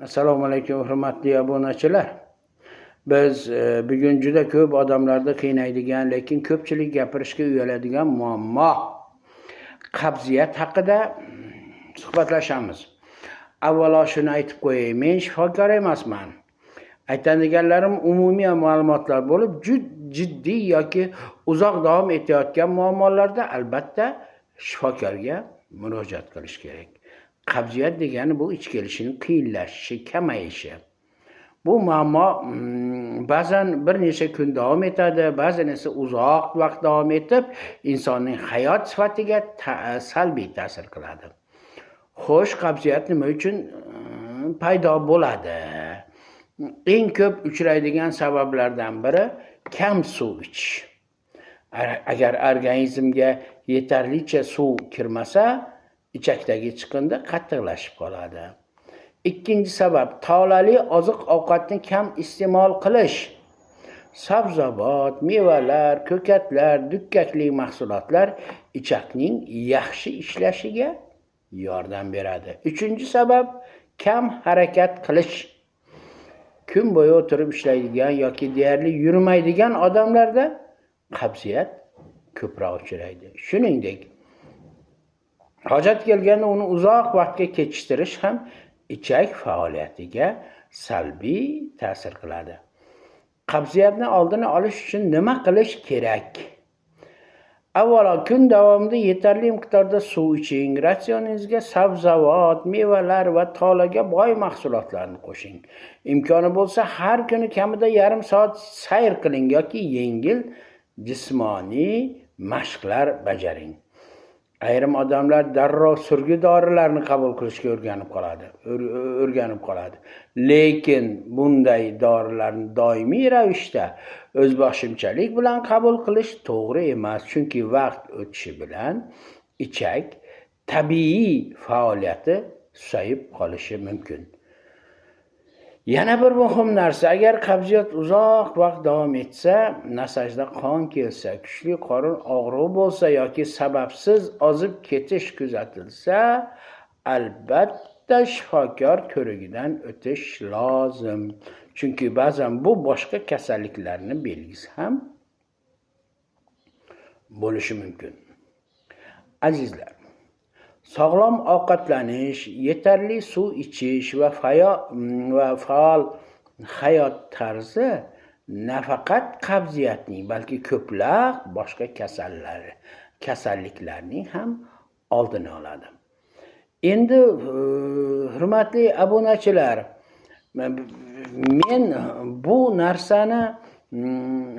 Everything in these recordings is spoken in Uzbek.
Assalomu alaykum hurmatli obunachilar. Biz bugun juda ko'p odamlarda qiynaydigan, lekin ko'pchilik gapirishga uyaladigan muammo qabziyat haqida suhbatlashamiz. Avvalo shuni aytib qo'yay, men shifokor emasman. Aytadiganlarim umumiy ma'lumotlar bo'lib, jiddiy yoki uzoq davom etayotgan muammolarda albatta shifokorga murojaat qilish kerak. Qabziyat degani bu ichki kelishning qiyinlashishi, kamayishi. Bu muammo ba'zan bir necha kun davom etadi, ba'zan esa uzoq vaqt davom etib, insonning hayot sifatiga salbiy ta'sir qiladi. Xo'sh, qabziyat nima uchun paydo bo'ladi? Eng ko'p uchraydigan sabablardan biri kam suv ichish. Agar organizmga yetarlicha suv kirmasa, ichakdagi chiqindi qattiqlashib qoladi. Ikkinchi sabab tolali oziq-ovqatni kam iste'mol qilish. Sabzavot, mevalar, ko'katlar, dukkakli mahsulotlar ichakning yaxshi ishlashiga yordam beradi. Uchinchi sabab kam harakat qilish. Kun bo'yi o'tirib ishlaydigan yoki deyarli yurmaydigan odamlarda qabziyat ko'proq uchraydi. Shuningdek, hojat kelganda uni uzoq vaqtga kechiktirish ham ichak faoliyatiga salbiy ta'sir qiladi. Qabziyatni oldini olish uchun nima qilish kerak? Avvalo, kun davomida yetarli miqdorda suv iching. Ratsioningizga sabzavot, mevalar va tolaga boy mahsulotlarni qo'shing. Imkoni bo'lsa, har kuni kamida yarim soat sayr qiling yoki yengil jismoniy mashqlar bajaring. Ayrim odamlar darrov surgi dorilarni qabul qilishga o'rganib qoladi. Lekin bunday dorilarni doimiy ravishda o'zboshimchalik bilan qabul qilish to'g'ri emas, chunki vaqt o'tishi bilan ichak tabiiy faoliyati susayib qolishi mumkin. Yana bir muhim narsa, agar qabziyat uzoq vaqt davom etsa, nasajda qon kelsa, kuchli qorin og'rig'i bo'lsa yoki sababsiz ozib ketish kuzatilsa, albatta shifokor ko'rigidan o'tish lozim. Chunki ba'zan bu boshqa kasalliklarning belgisi ham bo'lishi mumkin. Azizlar, sog'lom ovqatlanish, yetarli suv ichish va faol hayot tarzi nafaqat qabziyatning, balki ko'plab boshqa kasalliklarning ham oldini oladi. Endi hurmatli obunachilar, men bu narsani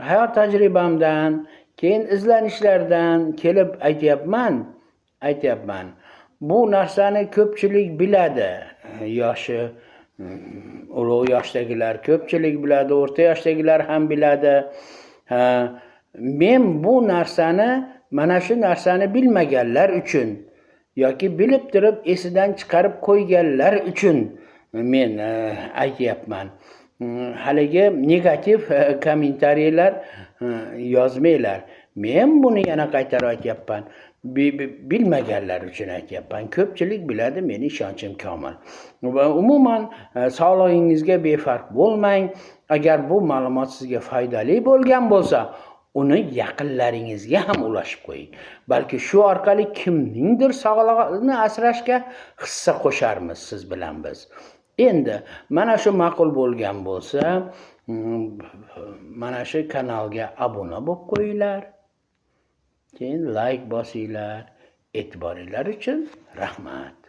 hayot tajribamdan, keyin izlanishlardan kelib aytyapman. Bu narsani ko'pchilik biladi. Ulug' yoshdagilar ko'pchilik biladi, o'rta yoshdagilar ham biladi. Men bu narsani, mana shu narsani bilmaganlar uchun yoki bilib turib esidan chiqarib qo'yganlar uchun men aytyapman. Haligi negativ kommentariylar yozmanglar. Men buni yana qaytarib aytyapman. Bilmaganlar uchun aytyapman. Ko'pchilik biladi, meni ishonchim komil. Va umuman sog'lig'ingizga befarq bo'lmang. Agar bu ma'lumot sizga foydali bo'lgan bo'lsa, uni yaqinlaringizga ham ulashib qo'ying. Balki shu orqali kimningdir sog'lig'ini asrashga hissa qo'sharmiz siz bilan biz. Endi mana shu ma'qul bo'lgan bo'lsa, mana shu kanalga obuna bo'lib qo'yinglar. Keyin like bosinglar. E'tiboringlar uchun rahmat.